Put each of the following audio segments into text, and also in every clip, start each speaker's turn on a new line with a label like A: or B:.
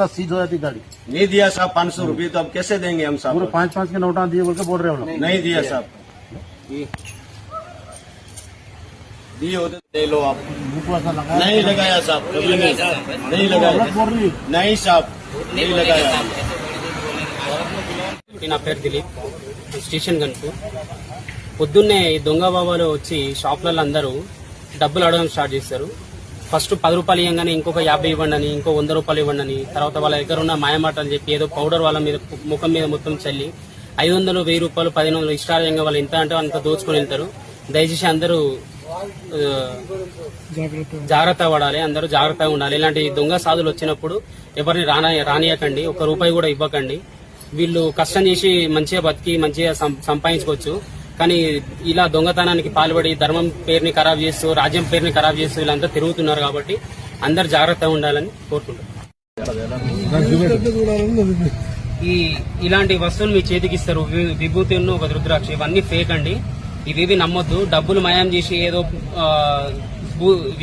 A: सीध हो जाती गाड़ी।
B: नहीं दिया साहब 500 रुपये, तो अब कैसे देंगे हम साहब?
A: पूरे 5-5 के नोटा दिए बोल के बोल रहे हो लोग।
B: नहीं दिया साहब, दिए होते दे लो आप। नहीं लगाया साहब, कभी नहीं लगाया, नहीं साहब नहीं लगाया।
C: నా పేరు దిలీప్, స్టేషన్ గన్పూర్. పొద్దున్నే ఈ దొంగ బాబాలు వచ్చి షాపులలో అందరూ డబ్బులు అడగడం స్టార్ట్ చేస్తారు. ఫస్ట్ 10 రూపాయలు ఇవ్వగానే ఇంకొక 50 ఇవ్వండి అని, ఇంకో 100 రూపాయలు ఇవ్వండి అని, తర్వాత వాళ్ళ దగ్గర ఉన్న మాయమాటలు చెప్పి ఏదో పౌడర్ వాళ్ళ మీద ముఖం మీద మొత్తం చల్లి 500, 1000 రూపాయలు, 1500 ఇష్టాలయంగా వాళ్ళు ఎంత అంటే అంత దోచుకొని వెళ్తారు. దయచేసి అందరూ జాగ్రత్త పడాలి, అందరూ జాగ్రత్తగా ఉండాలి. ఇలాంటి దొంగ సాధులు వచ్చినప్పుడు ఎవరిని రానియకండి, 1 రూపాయి కూడా ఇవ్వకండి. వీళ్ళు కష్టం చేసి మంచిగా బతికి మంచిగా సంపాదించుకోవచ్చు, కానీ ఇలా దొంగతనానికి పాల్పడి ధర్మం పేరుని ఖరాబ్ చేస్తూ, రాజ్యం పేరుని ఖరాబ్ చేస్తూ వీళ్ళంతా తిరుగుతున్నారు. కాబట్టి అందరు జాగ్రత్తగా ఉండాలని కోరుకుంటున్నారు. ఇలాంటి వస్తువులు మీ చేతికి ఇస్తారు, విభూతి ఉన్న ఒక రుద్రాక్ష, ఇవన్నీ ఫేక్ అండి. ఇవేవి నమ్మొద్దు. డబ్బులు మయం చేసి ఏదో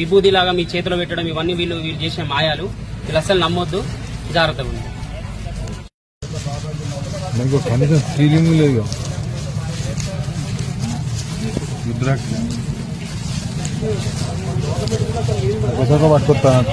C: విభూతి లాగా మీ చేతిలో పెట్టడం, ఇవన్నీ వీళ్ళు చేసే మాయాలు. వీళ్ళు అసలు నమ్మొద్దు, జాగ్రత్తగా ఉంది.
D: కనీసం ఫీలింగ్ లేదు. రుద్రాక్ష ఒకసారి పట్టుకొస్తాను.